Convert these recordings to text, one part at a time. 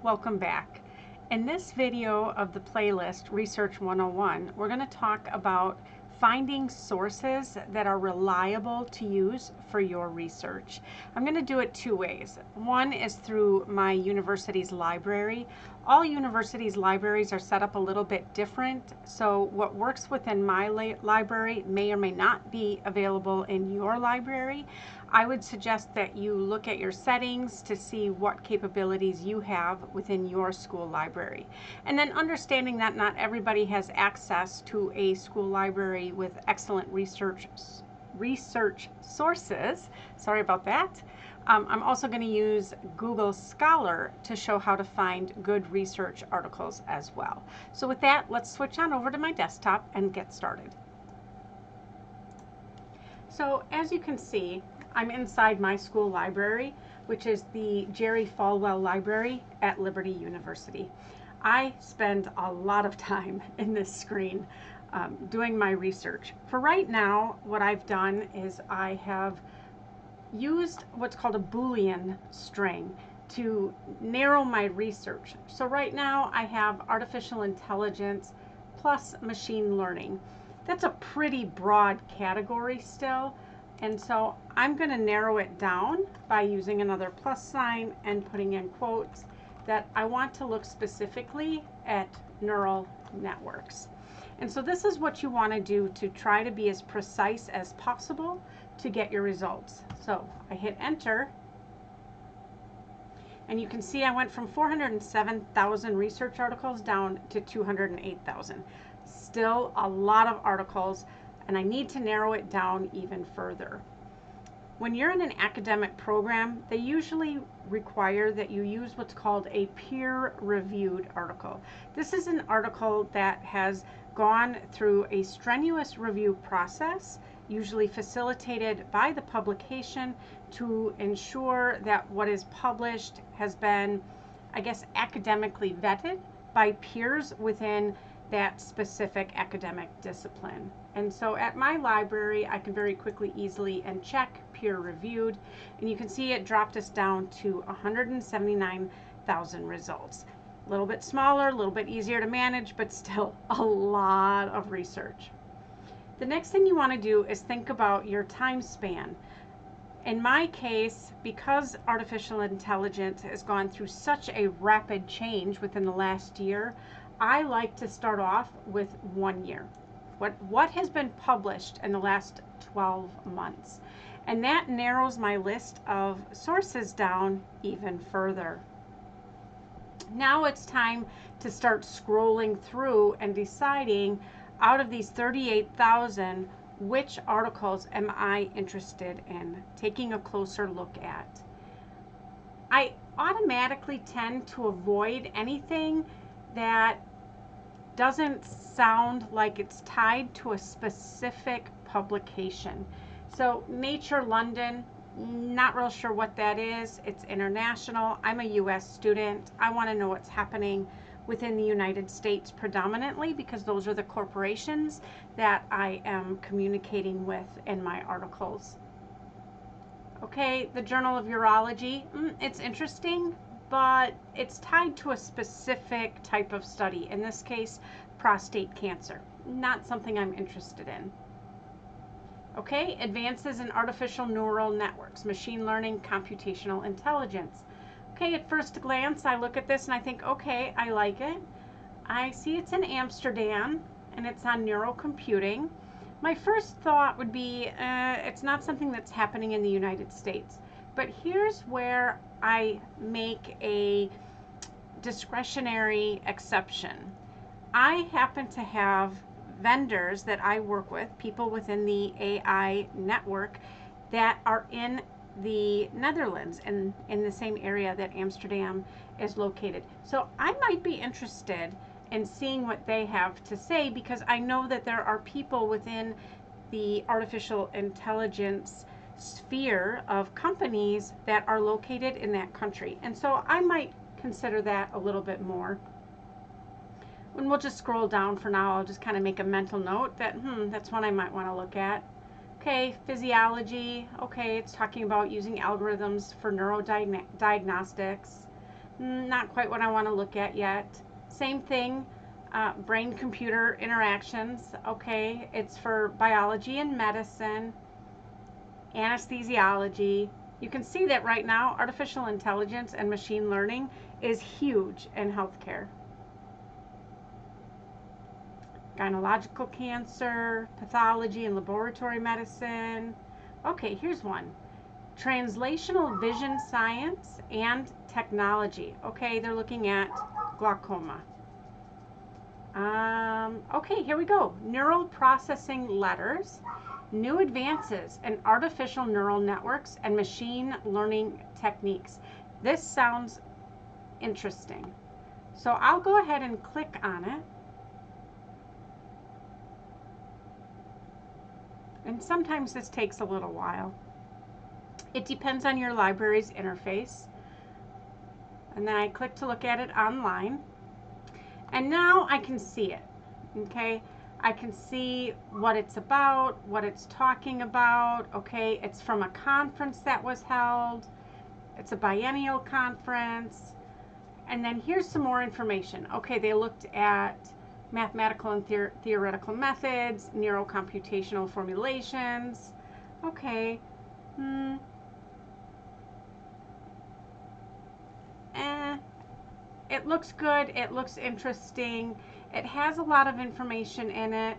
Welcome back. In this video of the playlist Research 101, we're going to talk about finding sources that are reliable to use for your research. I'm going to do it two ways. One is through my university's library. All universities' libraries are set up a little bit different, so what works within my library may or may not be available in your library. I would suggest that you look at your settings to see what capabilities you have within your school library. And then understanding that not everybody has access to a school library with excellent research sources. Sorry about that. I'm also going to use Google Scholar to show how to find good research articles as well. So with that, let's switch on over to my desktop and get started. So as you can see, I'm inside my school library, which is the Jerry Falwell Library at Liberty University. I spend a lot of time in this screen doing my research. For right now, what I've done is I have used what's called a Boolean string to narrow my research. So right now I have artificial intelligence plus machine learning. That's a pretty broad category still. And so I'm going to narrow it down by using another plus sign and putting in quotes that I want to look specifically at neural networks. And so this is what you want to do to try to be as precise as possible to get your results. So I hit enter, and you can see I went from 407,000 research articles down to 208,000. Still a lot of articles, and I need to narrow it down even further. When you're in an academic program, they usually require that you use what's called a peer-reviewed article. This is an article that has gone through a strenuous review process, usually facilitated by the publication, to ensure that what is published has been, I guess, academically vetted by peers within that specific academic discipline. And so at my library, I can very quickly, easily, and check peer reviewed, and you can see it dropped us down to 179,000 results. A little bit smaller, a little bit easier to manage, but still a lot of research. The next thing you want to do is think about your time span. In my case, because artificial intelligence has gone through such a rapid change within the last year, I like to start off with 1 year. What has been published in the last 12 months? And that narrows my list of sources down even further. Now it's time to start scrolling through and deciding, out of these 38,000, which articles am I interested in taking a closer look at. I automatically tend to avoid anything that doesn't sound like it's tied to a specific publication. So Nature London, not real sure what that is. It's international. I'm a US student. I want to know what's happening within the United States predominantly, because those are the corporations that I am communicating with in my articles. Okay, the Journal of Urology, it's interesting, but it's tied to a specific type of study. In this case, prostate cancer. Not something I'm interested in. Okay, advances in artificial neural networks, machine learning, computational intelligence. Okay, at first glance, I look at this and I think, okay, I like it. I see it's in Amsterdam and it's on neurocomputing. My first thought would be, it's not something that's happening in the United States. But here's where I make a discretionary exception. I happen to have vendors that I work with, people within the AI network, that are in the Netherlands and in the same area that Amsterdam is located. So I might be interested in seeing what they have to say, because I know that there are people within the artificial intelligence sphere of companies that are located in that country. And so I might consider that a little bit more. And we'll just scroll down for now. I'll just kind of make a mental note that, that's one I might want to look at. Okay, physiology. Okay, it's talking about using algorithms for neurodiagnostics. Not quite what I want to look at yet. Same thing, brain-computer interactions. Okay, it's for biology and medicine, anesthesiology. You can see that right now, artificial intelligence and machine learning is huge in healthcare. Gynecological cancer, pathology and laboratory medicine. Okay, here's one. Translational vision science and technology. Okay, they're looking at glaucoma. Okay, here we go. Neural processing letters, new advances in artificial neural networks and machine learning techniques. This sounds interesting. So I'll go ahead and click on it. And sometimes this takes a little while. It depends on your library's interface. And then I click to look at it online. And now I can see it, okay? I can see what it's about, what it's talking about, okay? It's from a conference that was held. It's a biennial conference. And then here's some more information. Okay, they looked at mathematical and theoretical methods, neurocomputational formulations. Okay. It looks good. It looks interesting. It has a lot of information in it.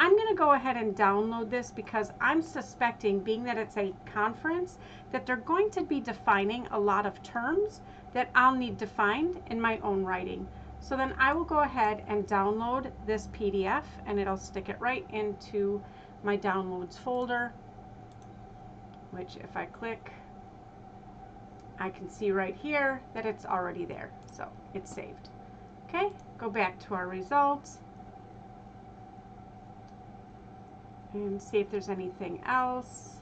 I'm going to go ahead and download this because I'm suspecting, being that it's a conference, that they're going to be defining a lot of terms that I'll need to find in my own writing. So then I will go ahead and download this PDF, and it'll stick it right into my downloads folder, which if I click, I can see right here that it's already there. So it's saved. Okay, go back to our results and see if there's anything else.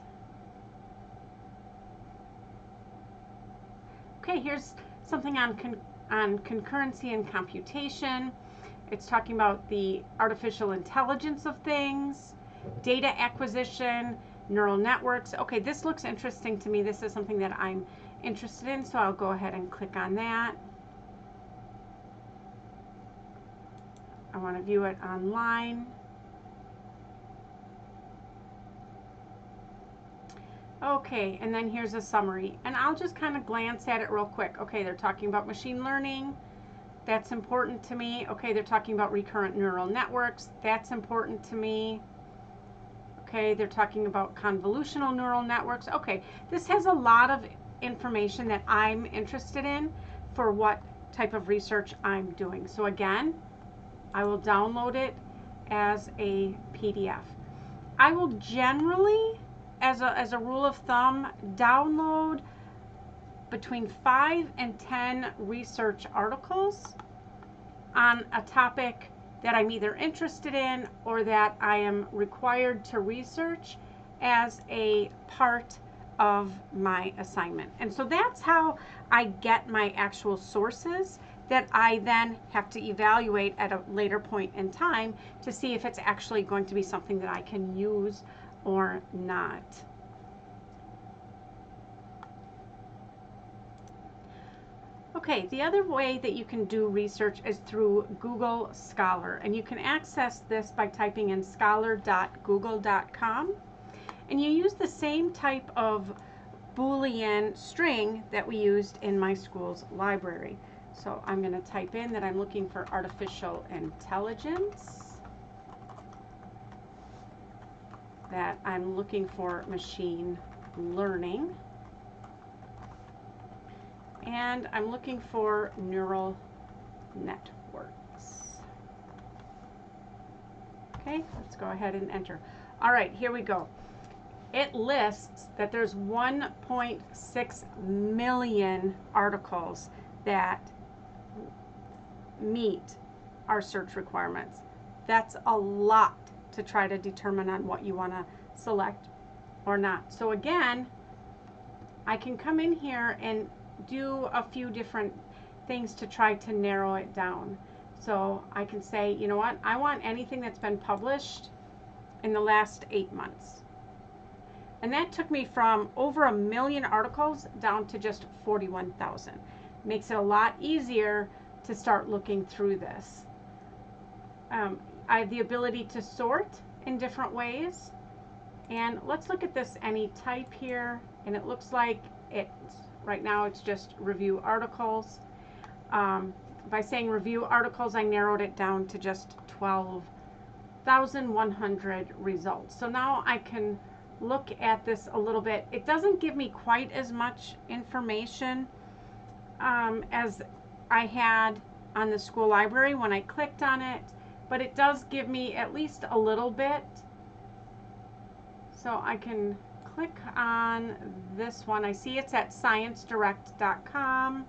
Okay, here's something on concurrency and computation. It's talking about the artificial intelligence of things, data acquisition, neural networks. Okay, this looks interesting to me. This is something that I'm interested in, so I'll go ahead and click on that. I want to view it online. Okay, and then here's a summary, and I'll just kind of glance at it real quick. Okay, they're talking about machine learning. That's important to me. Okay, they're talking about recurrent neural networks. That's important to me. Okay, they're talking about convolutional neural networks. Okay, this has a lot of information that I'm interested in for what type of research I'm doing. So again, I will download it as a PDF. I will generally, as a rule of thumb, download between 5 and 10 research articles on a topic that I'm either interested in or that I am required to research as a part of my assignment. And so that's how I get my actual sources that I then have to evaluate at a later point in time to see if it's actually going to be something that I can use or not. Okay, the other way that you can do research is through Google Scholar, and you can access this by typing in scholar.google.com, and you use the same type of Boolean string that we used in my school's library. So I'm going to type in that I'm looking for artificial intelligence, that I'm looking for machine learning, and I'm looking for neural networks. Okay, let's go ahead and enter. All right, here we go. It lists that there's 1.6 million articles that meet our search requirements. That's a lot to try to determine on what you want to select or not. So again, I can come in here and do a few different things to try to narrow it down. So I can say, you know what, I want anything that's been published in the last 8 months. And that took me from over 1 million articles down to just 41,000. Makes it a lot easier to start looking through this. I have the ability to sort in different ways. And let's look at this any type here. And it looks like right now it's just review articles. By saying review articles, I narrowed it down to just 12,100 results. So now I can look at this a little bit. It doesn't give me quite as much information as I had on the school library when I clicked on it, but it does give me at least a little bit. So I can click on this one. I see it's at sciencedirect.com.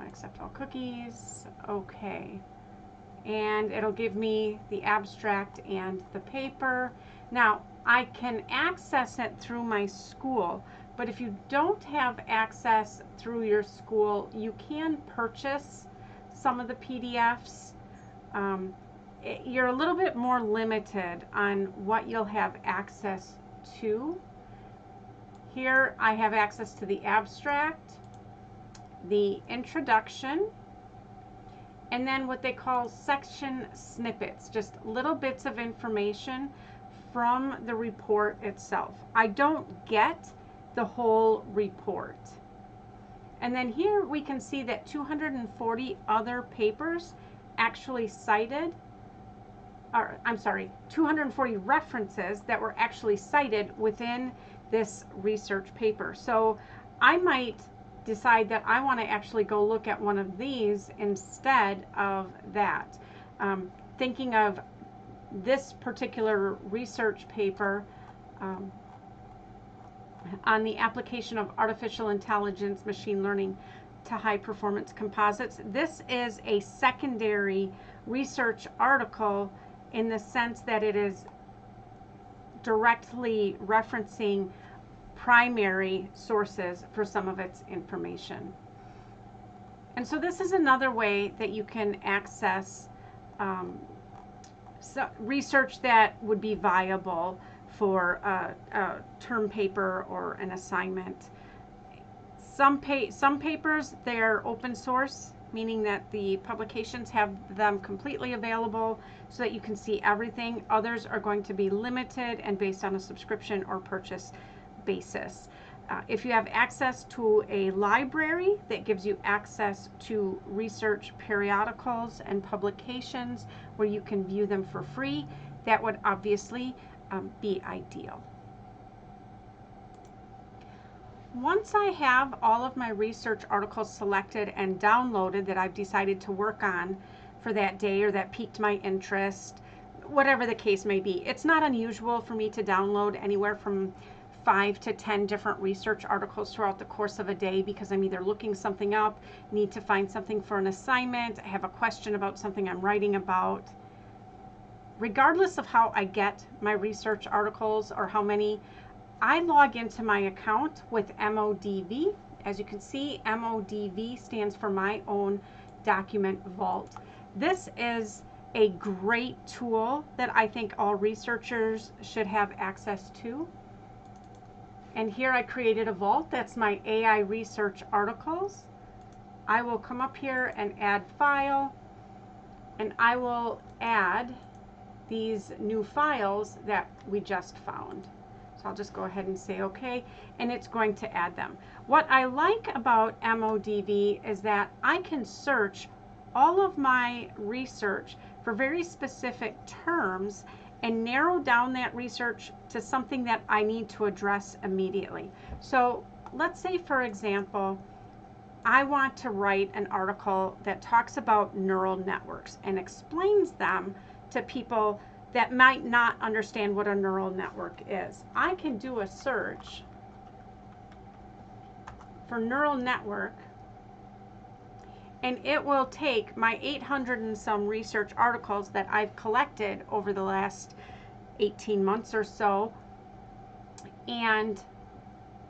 Accept all cookies. Okay. And it'll give me the abstract and the paper. Now, I can access it through my school, but if you don't have access through your school, you can purchase some of the PDFs. You're a little bit more limited on what you'll have access to. Here I have access to the abstract, the introduction, and then what they call section snippets, just little bits of information from the report itself. I don't get the whole report. And then here we can see that 240 other papers actually cited, or I'm sorry, 240 references that were actually cited within this research paper. So I might decide that I want to actually go look at one of these instead of that. Thinking of this particular research paper on the application of artificial intelligence, machine learning to high performance composites. This is a secondary research article in the sense that it is directly referencing primary sources for some of its information. And so this is another way that you can access research that would be viable for a term paper or an assignment. Some papers, they're open source, meaning that the publications have them completely available so that you can see everything. Others are going to be limited and based on a subscription or purchase basis. If you have access to a library that gives you access to research periodicals and publications where you can view them for free, that would obviously be ideal. Once I have all of my research articles selected and downloaded that I've decided to work on for that day or that piqued my interest, whatever the case may be, it's not unusual for me to download anywhere from 5 to 10 different research articles throughout the course of a day because I'm either looking something up, need to find something for an assignment, I have a question about something I'm writing about. Regardless of how I get my research articles or how many, I log into my account with MODV. As you can see, MODV stands for My Own Document Vault. This is a great tool that I think all researchers should have access to. And here I created a vault. That's my AI research articles. I will come up here and add file, and I will add these new files that we just found. So I'll just go ahead and say OK, and it's going to add them. What I like about MODV is that I can search all of my research for very specific terms and narrow down that research to something that I need to address immediately. So let's say, for example, I want to write an article that talks about neural networks and explains them to people that might not understand what a neural network is. I can do a search for neural network, and it will take my 800 and some research articles that I've collected over the last 18 months or so and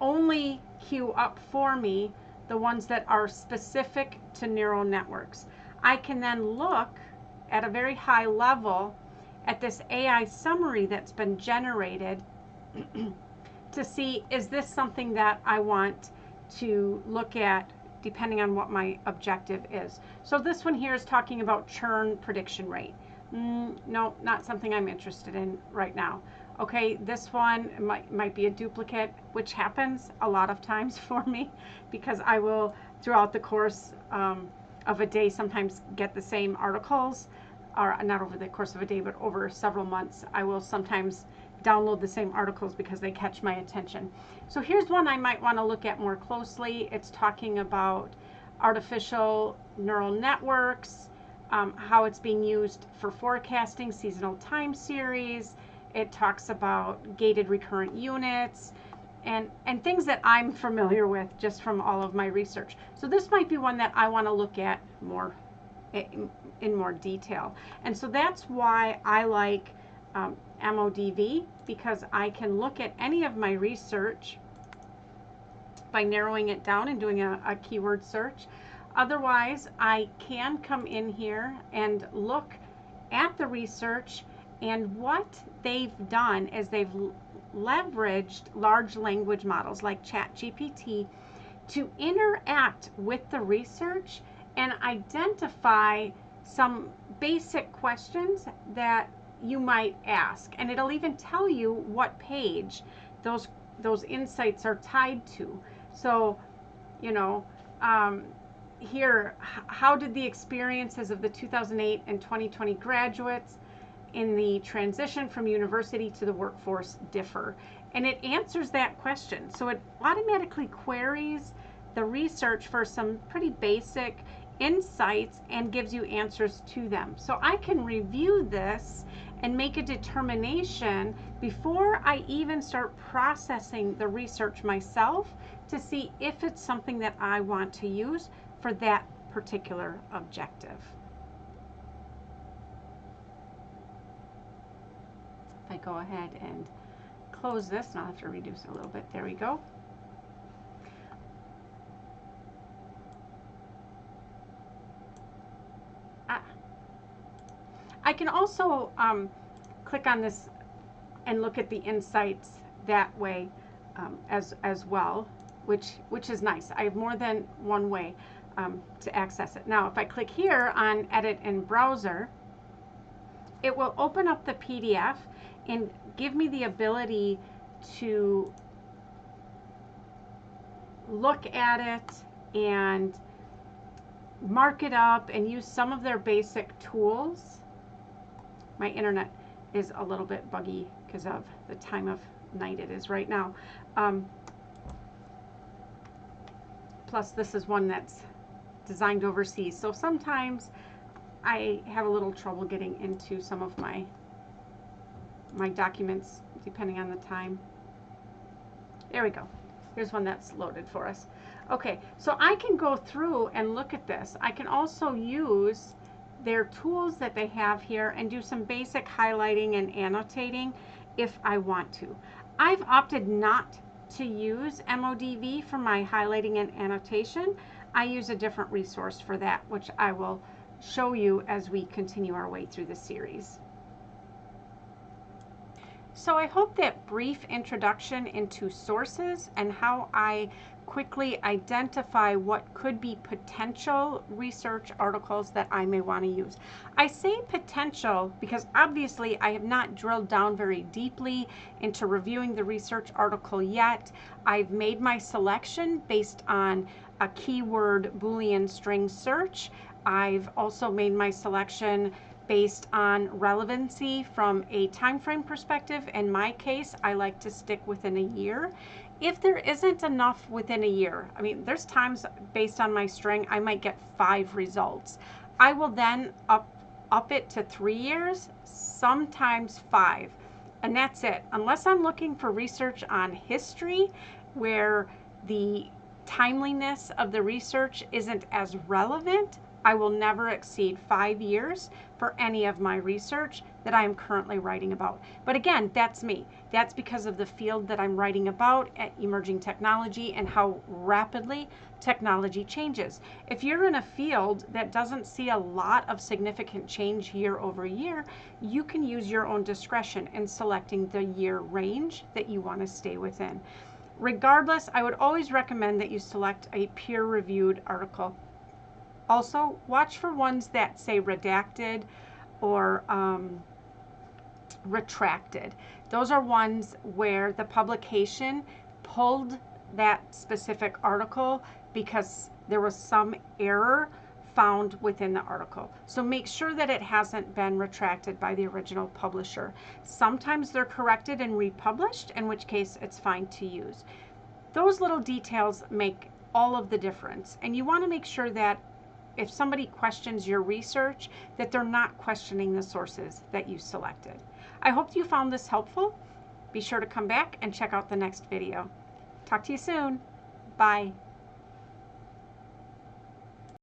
only queue up for me the ones that are specific to neural networks. I can then look at a very high level at this AI summary that's been generated to see, is this something that I want to look at depending on what my objective is. So this one here is talking about churn prediction rate. No, not something I'm interested in right now. Okay, this one might be a duplicate, which happens a lot of times for me, because I will, throughout the course of a day, sometimes get the same articles, or not over the course of a day, but over several months. I will sometimes download the same articles because they catch my attention. So here's one I might want to look at more closely. It's talking about artificial neural networks, how it's being used for forecasting seasonal time series. It talks about gated recurrent units and things that I'm familiar with just from all of my research. So this might be one that I want to look at more in more detail. And so that's why I like MODV, because I can look at any of my research by narrowing it down and doing a keyword search. Otherwise, I can come in here and look at the research, and what they've done is they've leveraged large language models like ChatGPT to interact with the research and identify some basic questions that you might ask. And it'll even tell you what page those insights are tied to. So, you know, here, how did the experiences of the 2008 and 2020 graduates in the transition from university to the workforce differ? And it answers that question. So it automatically queries the research for some pretty basic insights and gives you answers to them. So I can review this and make a determination before I even start processing the research myself to see if it's something that I want to use for that particular objective. If I go ahead and close this, and I'll have to reduce it a little bit. There we go. I can also click on this and look at the insights that way as well, which is nice. I have more than one way to access it. Now, if I click here on Edit in Browser, it will open up the PDF and give me the ability to look at it and mark it up and use some of their basic tools. My internet is a little bit buggy because of the time of night it is right now. Plus, this is one that's designed overseas, so sometimes I have a little trouble getting into some of my documents depending on the time. There we go. Here's one that's loaded for us. Okay, so I can go through and look at this. I can also use their tools that they have here and do some basic highlighting and annotating if I want to. I've opted not to use MODV for my highlighting and annotation. I use a different resource for that, which I will show you as we continue our way through the series. So I hope that brief introduction into sources and how I quickly identify what could be potential research articles that I may want to use. I say potential because obviously I have not drilled down very deeply into reviewing the research article yet. I've made my selection based on a keyword Boolean string search. I've also made my selection based on relevancy from a time frame perspective. In my case, I like to stick within a year. If there isn't enough within a year, I mean, there's times based on my string, I might get 5 results. I will then up it to 3 years, sometimes 5, and that's it. Unless I'm looking for research on history where the timeliness of the research isn't as relevant, I will never exceed 5 years for any of my research that I am currently writing about. But again, that's me. That's because of the field that I'm writing about at emerging technology and how rapidly technology changes. If you're in a field that doesn't see a lot of significant change year over year, you can use your own discretion in selecting the year range that you want to stay within. Regardless, I would always recommend that you select a peer-reviewed article. Also, watch for ones that say redacted or retracted. Those are ones where the publication pulled that specific article because there was some error found within the article. So make sure that it hasn't been retracted by the original publisher. Sometimes they're corrected and republished, in which case it's fine to use. Those little details make all of the difference. And you want to make sure that if somebody questions your research, that they're not questioning the sources that you selected. I hope you found this helpful. Be sure to come back and check out the next video. Talk to you soon. Bye.